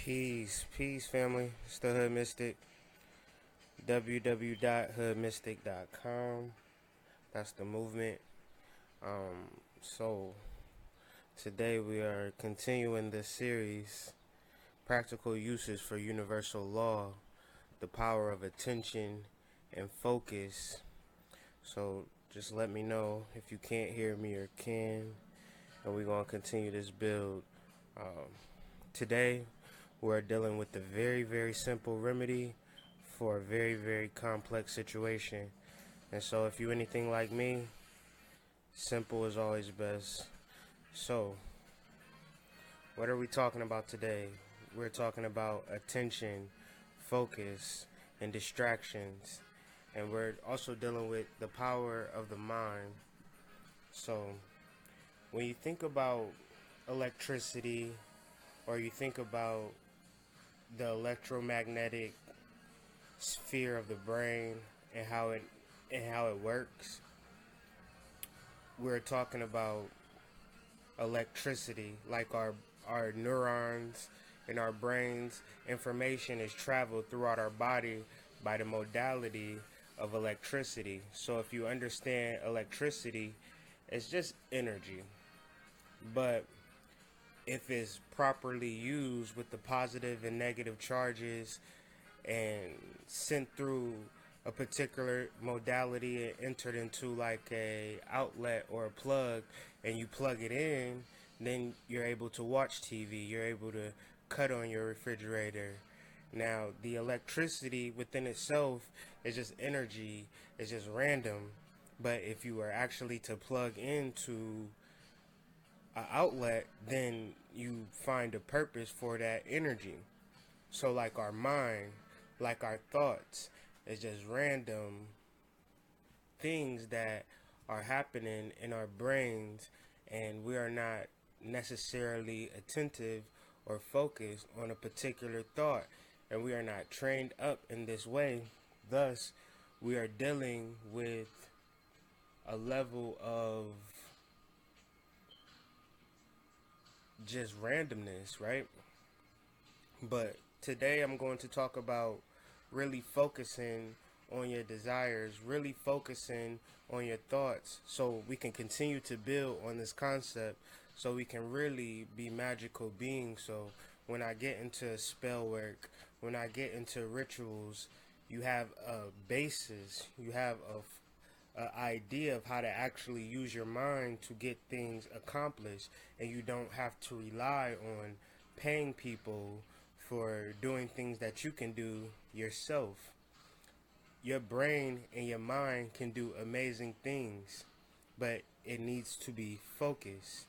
Peace, family. It's the Hood Mystic. www.hoodmystic.com. That's the movement. So today we are continuing this series, Practical Uses for Universal Law, the Power of Attention and Focus. So just let me know if you can't hear me or can, and we're going to continue this build. Today we're dealing with a very, very simple remedy for a very, very complex situation. And so if you're anything like me, simple is always best. So, what are we talking about today? We're talking about attention, focus, and distractions. And we're also dealing with the power of the mind. So, when you think about electricity, or you think about the electromagnetic sphere of the brain and how it works, we're talking about electricity, like our neurons in our brains. Information is traveled throughout our body by the modality of electricity. So if you understand electricity, it's just energy. But if it's properly used with the positive and negative charges and sent through a particular modality and entered into like a outlet or a plug, and you plug it in, then you're able to watch TV, you're able to cut on your refrigerator. Now the electricity within itself is just energy, it's just random. But if you were actually to plug into an outlet, then you find a purpose for that energy. So like our mind, like our thoughts, it's just random things that are happening in our brains, and we are not necessarily attentive or focused on a particular thought, and we are not trained up in this way. Thus, we are dealing with a level of just randomness, right? But today I'm going to talk about really focusing on your desires, really focusing on your thoughts, so we can continue to build on this concept, so we can really be magical beings. So when I get into spell work, when I get into rituals, you have a basis, you have a idea of how to actually use your mind to get things accomplished, and you don't have to rely on paying people for doing things that you can do yourself. Your brain and your mind can do amazing things, but it needs to be focused.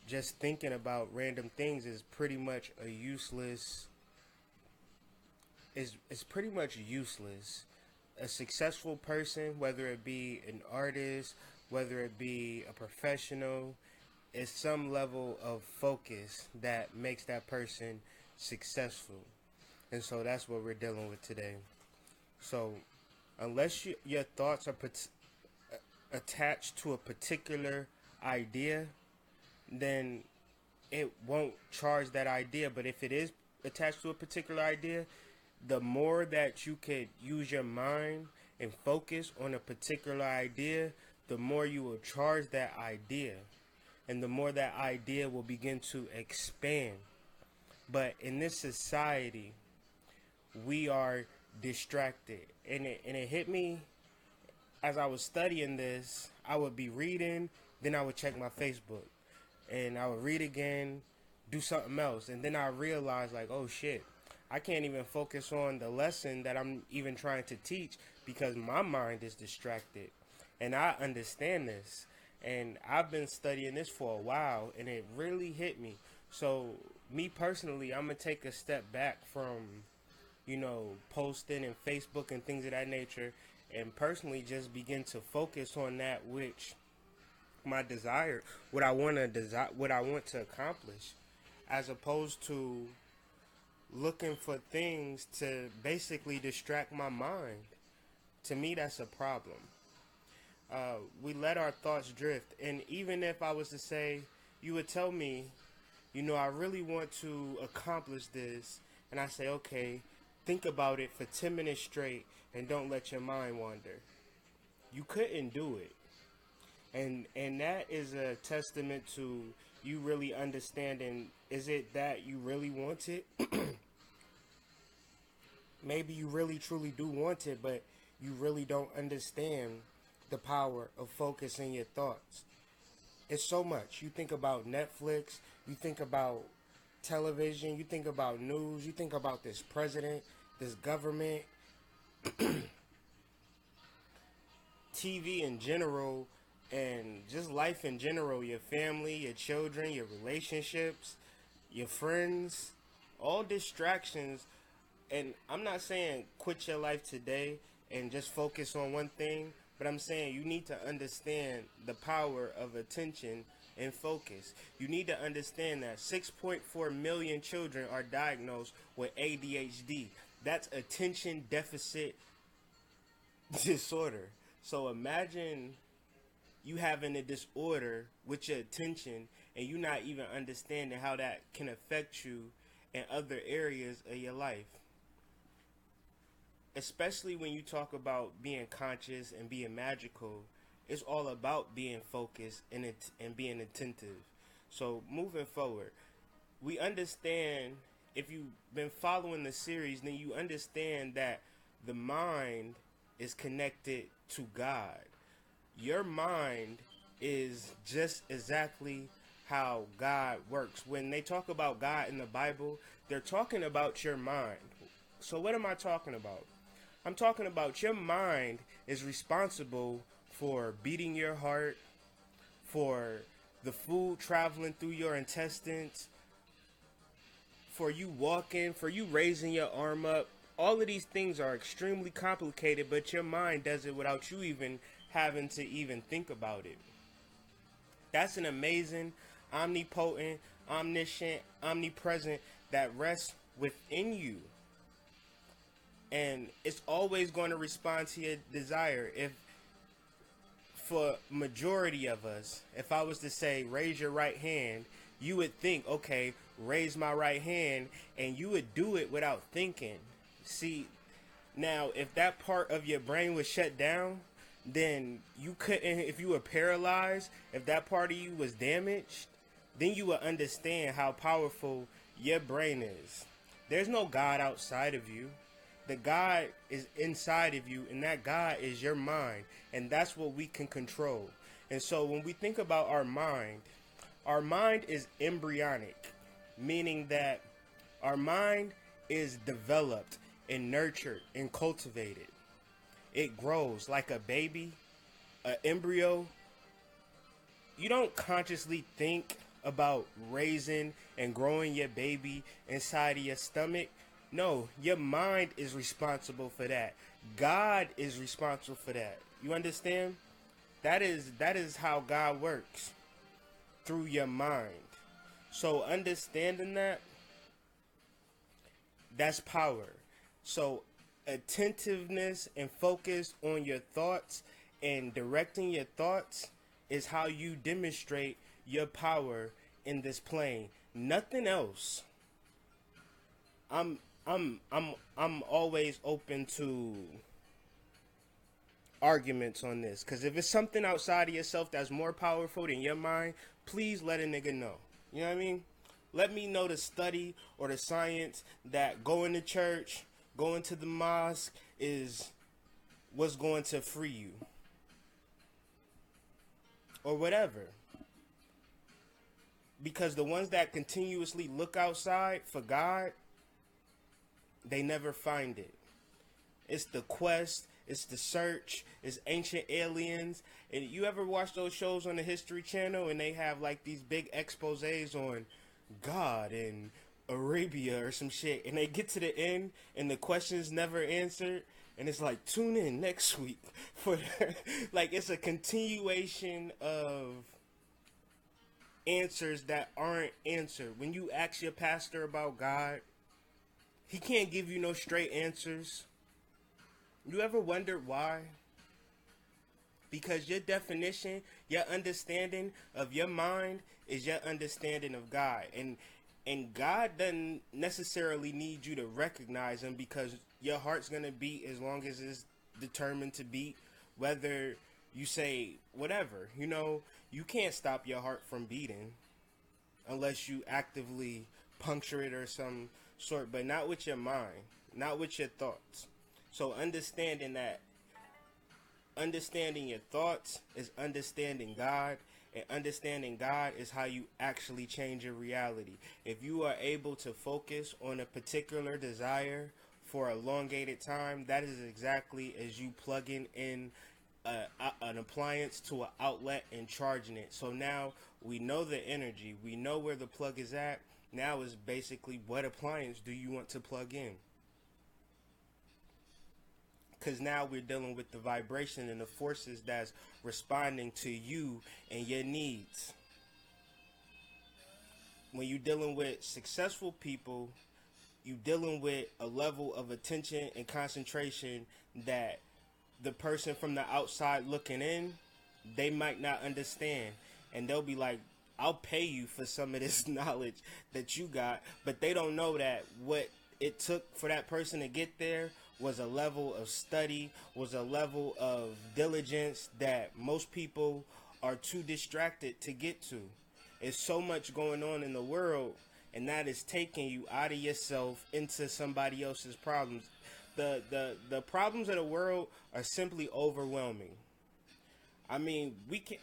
Just thinking about random things is pretty much a useless. Is pretty much useless. A successful person, whether it be an artist, whether it be a professional, is some level of focus that makes that person successful. And so that's what we're dealing with today. So unless your thoughts are attached to a particular idea, then it won't charge that idea. But if it is attached to a particular idea, the more that you could use your mind and focus on a particular idea, the more you will charge that idea, and the more that idea will begin to expand. But in this society, we are distracted, and it hit me as I was studying this. I would be reading, then I would check my Facebook, and I would read again, do something else, and then I realized, like, oh shit, I can't even focus on the lesson that I'm even trying to teach because my mind is distracted. And I understand this, and I've been studying this for a while, and it really hit me. So me personally, I'm gonna take a step back from, posting and Facebook and things of that nature, and personally just begin to focus on that which my desire, what I want to accomplish, as opposed to looking for things to basically distract my mind. To me, that's a problem. We let our thoughts drift, and even if I was to say, you would tell me I really want to accomplish this. And I say, okay, think about it for 10 minutes straight and don't let your mind wander. You couldn't do it. And that is a testament to you really understanding, is it that you really want it? Maybe you really truly do want it, but you really don't understand the power of focusing your thoughts. It's so much. You think about Netflix, you think about television, you think about news, you think about this president, this government, TV in general, and just life in general, your family, your children, your relationships, your friends, all distractions. And I'm not saying quit your life today and just focus on one thing, but I'm saying you need to understand the power of attention and focus. You need to understand that 6.4 million children are diagnosed with ADHD. That's attention deficit disorder. So imagine you having a disorder with your attention and you not even understanding how that can affect you in other areas of your life. Especially when you talk about being conscious and being magical, it's all about being focused and being attentive. So moving forward, we understand, if you've been following the series, then you understand that the mind is connected to God. Your mind is just exactly how God works. When they talk about God in the Bible, they're talking about your mind. So what am I talking about? I'm talking about your mind is responsible for beating your heart, for the food traveling through your intestines, for you walking, for you raising your arm up. All of these things are extremely complicated, but your mind does it without you even having to even think about it. That's an amazing, omnipotent, omniscient, omnipresent that rests within you. And it's always going to respond to your desire. If for majority of us, if I was to say raise your right hand, you would think, okay, raise my right hand, and you would do it without thinking. See, now if that part of your brain was shut down, then you couldn't, if you were paralyzed, if that part of you was damaged, then you would understand how powerful your brain is. There's no God outside of you. The God is inside of you, and that God is your mind, and that's what we can control. And so when we think about our mind is embryonic, meaning that our mind is developed and nurtured and cultivated. It grows like a baby, an embryo. You don't consciously think about raising and growing your baby inside of your stomach. No, your mind is responsible for that. God is responsible for that. You understand? That is how God works, through your mind. So understanding that, that's power. So attentiveness and focus on your thoughts and directing your thoughts is how you demonstrate your power in this plane. Nothing else. I'm always open to arguments on this, because if it's something outside of yourself that's more powerful than your mind, please let a nigga know. You know what I mean? Let me know the study or the science that going to church, going to the mosque is what's going to free you, or whatever. Because the ones that continuously look outside for God, they never find it. It's the quest, it's the search, it's ancient aliens. And you ever watch those shows on the History Channel and they have like these big exposés on God and Arabia or some shit, and they get to the end and the question's never answered, and it's like, tune in next week for like, it's a continuation of answers that aren't answered. When you ask your pastor about God, he can't give you no straight answers. You ever wondered why? because your definition, your understanding of your mind is your understanding of God. And God doesn't necessarily need you to recognize him, because your heart's gonna beat as long as it's determined to beat, whether you say whatever. You can't stop your heart from beating unless you actively puncture it or some sort, but not with your mind, not with your thoughts. So understanding your thoughts is understanding God, and understanding God is how you actually change your reality. If you are able to focus on a particular desire for a elongated time, that is exactly as you plugging in an appliance to an outlet and charging it. So now we know the energy, we know where the plug is at. Now is basically, what appliance do you want to plug in? Because now we're dealing with the vibration and the forces that's responding to you and your needs. When you're dealing with successful people, you're dealing with a level of attention and concentration that the person from the outside looking in, they might not understand. And they'll be like, I'll pay you for some of this knowledge that you got. But they don't know that what it took for that person to get there was a level of study, was a level of diligence that most people are too distracted to get to. There's so much going on in the world, and that is taking you out of yourself into somebody else's problems. The problems of the world are simply overwhelming. I mean,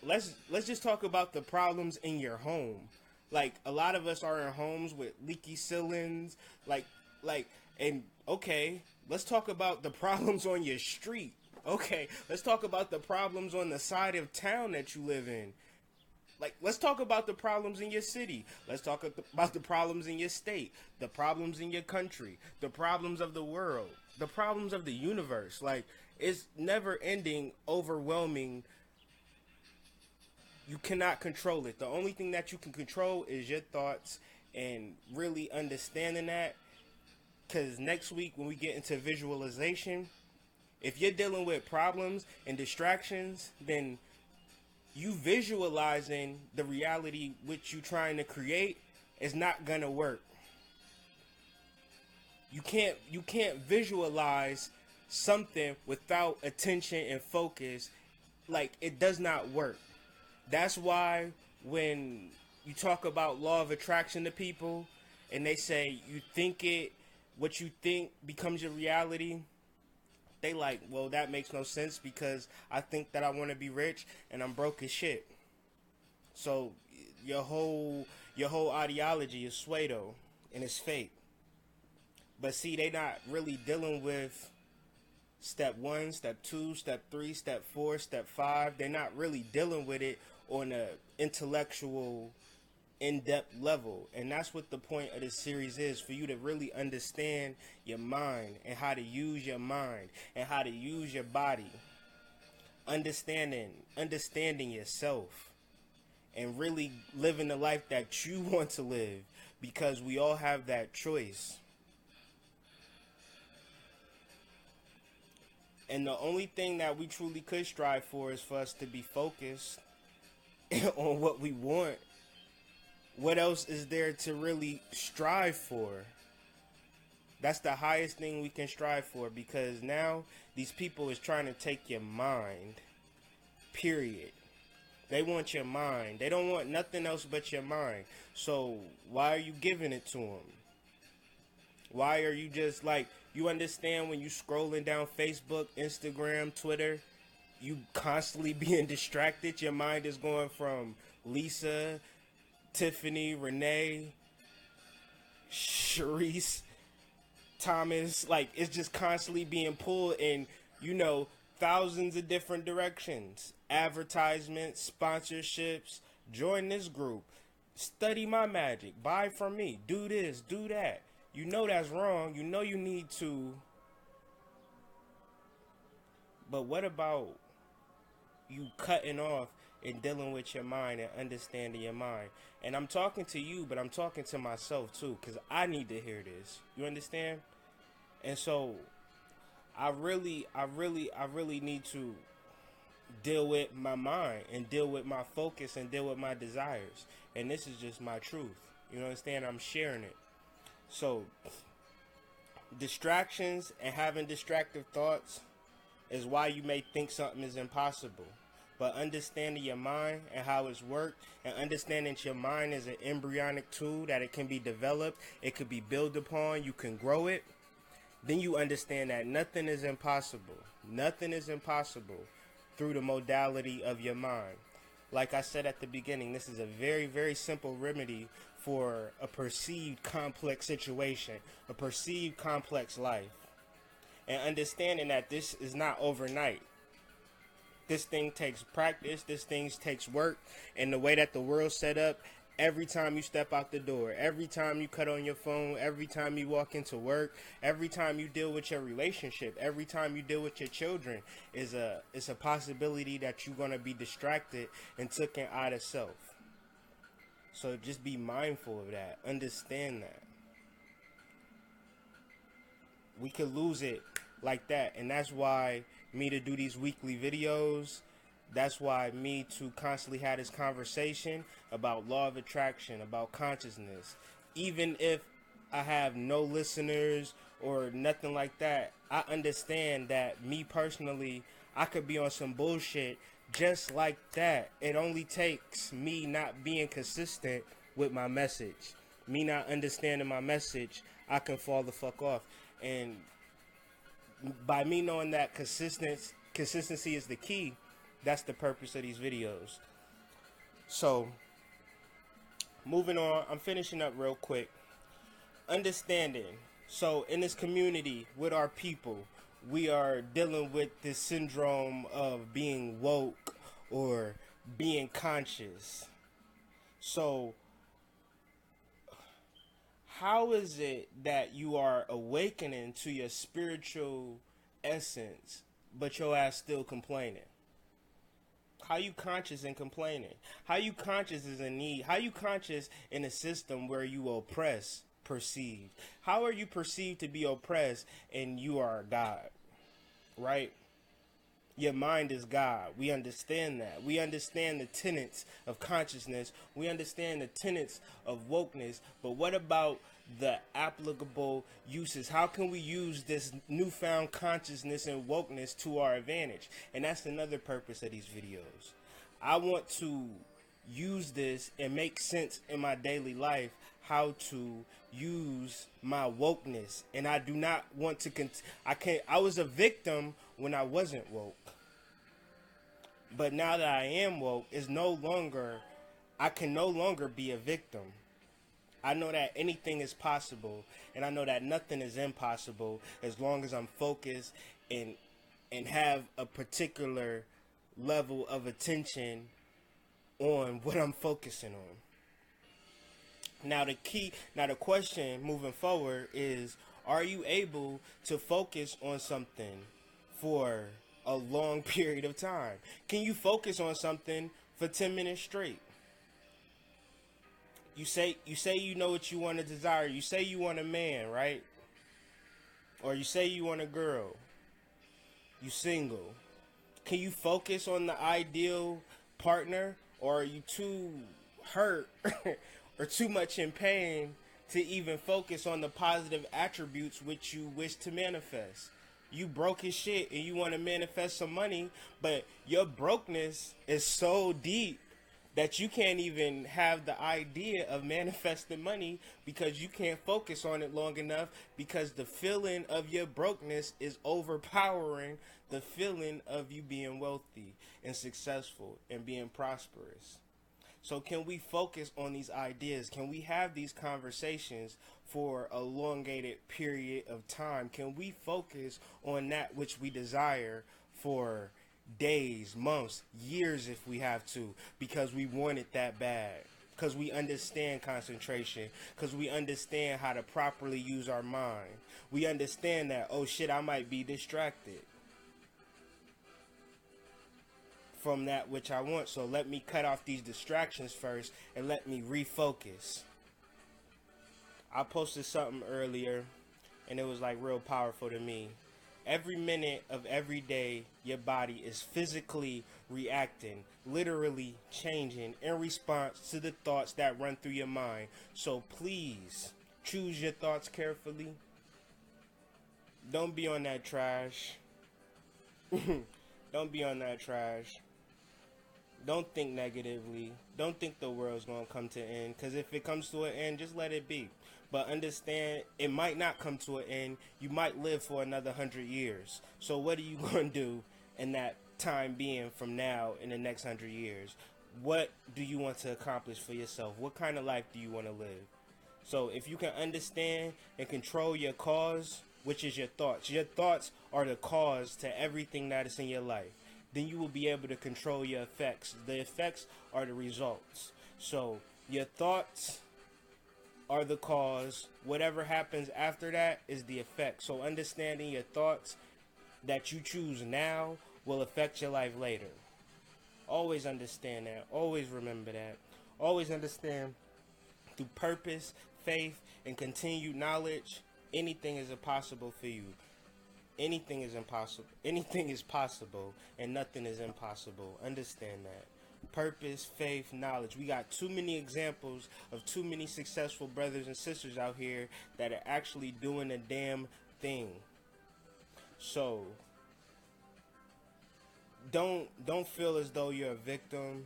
let's just talk about the problems in your home. Like, a lot of us are in homes with leaky ceilings, and okay, let's talk about the problems on your street. Okay, let's talk about the problems on the side of town that you live in. Like, let's talk about the problems in your city. Let's talk about the problems in your state, the problems in your country, the problems of the world, the problems of the universe. Like, it's never ending, overwhelming. You cannot control it. The only thing that you can control is your thoughts, and really understanding that. Because next week, when we get into visualization, if you're dealing with problems and distractions, then you visualizing the reality which you trying to create is not gonna work. You can't visualize something without attention and focus. Like, it does not work. That's why when you talk about law of attraction to people, and they say what you think becomes your reality, they like, well, that makes no sense, because I think that I want to be rich and I'm broke as shit. So your whole ideology is pseudo and it's fake. But see, they not really dealing with step 1, step 2, step 3, step 4, step 5. They're not really dealing with it on a intellectual, in-depth level. And that's what the point of this series is, for you to really understand your mind and how to use your mind and how to use your body. Understanding yourself and really living the life that you want to live, because we all have that choice. And the only thing that we truly could strive for is for us to be focused on what we want. What else is there to really strive for? That's the highest thing we can strive for, because now these people is trying to take your mind. Period. They want your mind. They don't want nothing else but your mind. So why are you giving it to them? Why are you just like, you understand when you scrolling down Facebook, Instagram, Twitter, you constantly being distracted. Your mind is going from Lisa, Tiffany, Renee, Sharice, Thomas. Like, it's just constantly being pulled in, thousands of different directions. Advertisements, sponsorships, join this group, study my magic, buy from me, do this, do that. You know that's wrong. You know you need to. But what about you cutting off and dealing with your mind and understanding your mind? And I'm talking to you, but I'm talking to myself too, because I need to hear this. You understand? And so I really need to deal with my mind and deal with my focus and deal with my desires. And this is just my truth. You understand? I'm sharing it. So, distractions and having distractive thoughts is why you may think something is impossible. But understanding your mind and how it's worked, and understanding that your mind is an embryonic tool, that it can be developed, it could be built upon, you can grow it, then you understand that nothing is impossible. Nothing is impossible through the modality of your mind. Like I said at the beginning, this is a very, very simple remedy for a perceived complex situation, a perceived complex life. And understanding that this is not overnight. This thing takes practice, this thing takes work, and the way that the world's set up, every time you step out the door, every time you cut on your phone, every time you walk into work, every time you deal with your relationship, every time you deal with your children, it's a possibility that you're going to be distracted and taken out of self. So just be mindful of that. Understand that. We could lose it like that, and that's why me to do these weekly videos, that's why me to constantly have this conversation about law of attraction, about consciousness. Even if I have no listeners or nothing like that, I understand that me personally, I could be on some bullshit just like that. It only takes me not being consistent with my message, me not understanding my message, I can fall the fuck off. And by me knowing that consistency is the key, that's the purpose of these videos. So, moving on, I'm finishing up real quick. Understanding. So, in this community, with our people, we are dealing with this syndrome of being woke or being conscious. So, how is it that you are awakening to your spiritual essence, but your ass still complaining? How you conscious and complaining? How you conscious is in need? How you conscious in a system where you oppress perceived? How are you perceived to be oppressed and you are God, right? Your mind is God. We understand that. We understand the tenets of consciousness. We understand the tenets of wokeness. But what about the applicable uses? How can we use this newfound consciousness and wokeness to our advantage? And that's another purpose of these videos. I want to use this and make sense in my daily life how to use my wokeness. And I do not want to I was a victim when I wasn't woke. But now that I am woke, I can no longer be a victim. I know that anything is possible, and I know that nothing is impossible as long as I'm focused and have a particular level of attention on what I'm focusing on. Now the question moving forward is, are you able to focus on something for a long period of time? Can you focus on something for 10 minutes straight? You say you know what you want to desire. You say you want a man, right? Or you say you want a girl. You single. Can you focus on the ideal partner, or are you too hurt or too much in pain to even focus on the positive attributes which you wish to manifest? You broke as shit and you want to manifest some money, but your brokenness is so deep that you can't even have the idea of manifesting money because you can't focus on it long enough, because the feeling of your brokenness is overpowering the feeling of you being wealthy and successful and being prosperous. So can we focus on these ideas? Can we have these conversations for a elongated period of time? Can we focus on that which we desire for days, months, years if we have to, because we want it that bad? Because we understand concentration, because we understand how to properly use our mind. We understand that, oh shit, I might be distracted from that which I want. So let me cut off these distractions first and let me refocus. I posted something earlier and it was like real powerful to me. Every minute of every day, your body is physically reacting, literally changing in response to the thoughts that run through your mind. So please choose your thoughts carefully. Don't be on that trash. Don't be on that trash. Don't think negatively. Don't think the world's going to come to an end. Because if it comes to an end, just let it be. But understand, it might not come to an end. You might live for another 100 years. So what are you going to do in that time being from now in the next 100 years? What do you want to accomplish for yourself? What kind of life do you want to live? So if you can understand and control your cause, which is your thoughts are the cause to everything that is in your life, then you will be able to control your effects. The effects are the results. So your thoughts are the cause. Whatever happens after that is the effect. So understanding your thoughts that you choose now will affect your life later. Always understand that. Always remember that. Always understand through purpose, faith, and continued knowledge, anything is possible for you. Anything is impossible. Anything is possible, and nothing is impossible. Understand that. Purpose, faith, knowledge. We got too many examples of too many successful brothers and sisters out here that are actually doing a damn thing. So don't feel as though you're a victim.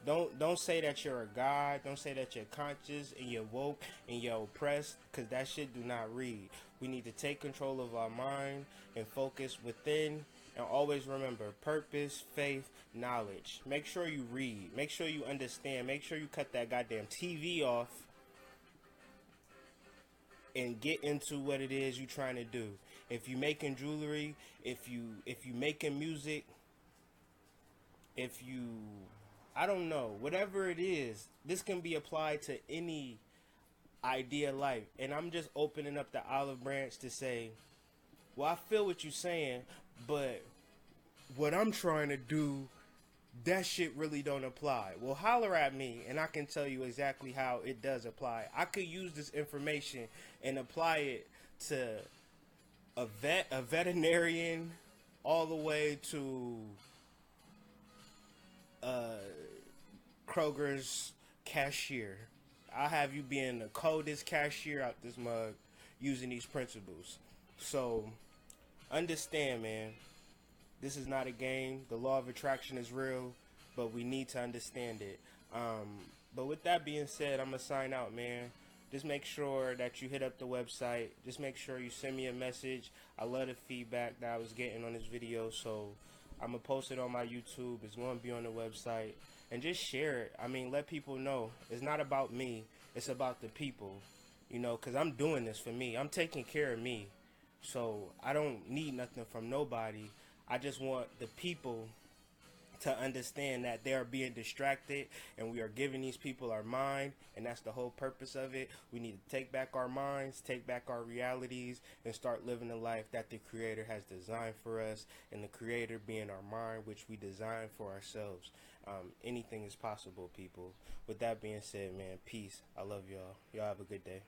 Don't say that you're a god. Don't say that you're conscious and you're woke and you're oppressed, because that shit do not read. We need to take control of our mind and focus within, and always remember purpose, faith, knowledge. Make sure you read. Make sure you understand. Make sure you cut that goddamn TV off and get into what it is you're trying to do. If you making jewelry, if you making music, if you, I don't know, whatever it is, this can be applied to any idea of life. And I'm just opening up the olive branch to say, well, I feel what you're saying, but what I'm trying to do, that shit really don't apply. Well, holler at me and I can tell you exactly how it does apply. I could use this information and apply it to a veterinarian, all the way to Kroger's cashier. I'll have you being the coldest cashier out this mug using these principles. So understand, man, this is not a game. The law of attraction is real, but we need to understand it. But with that being said, I'm gonna sign out, man. Just make sure that you hit up the website. Just make sure you send me a message. I love the feedback that I was getting on this video, so I'm gonna post it on my YouTube. It's gonna be on the website, and just share it. I mean, let people know it's not about me. It's about the people, you know, because I'm doing this for me. I'm taking care of me, so I don't need nothing from nobody. I just want the people to understand that they are being distracted, and we are giving these people our mind, and that's the whole purpose of it. We need to take back our minds, take back our realities, and start living the life that the Creator has designed for us, and the Creator being our mind, which we design for ourselves. Anything is possible, people. With that being said, man, peace. I love y'all. Y'all have a good day.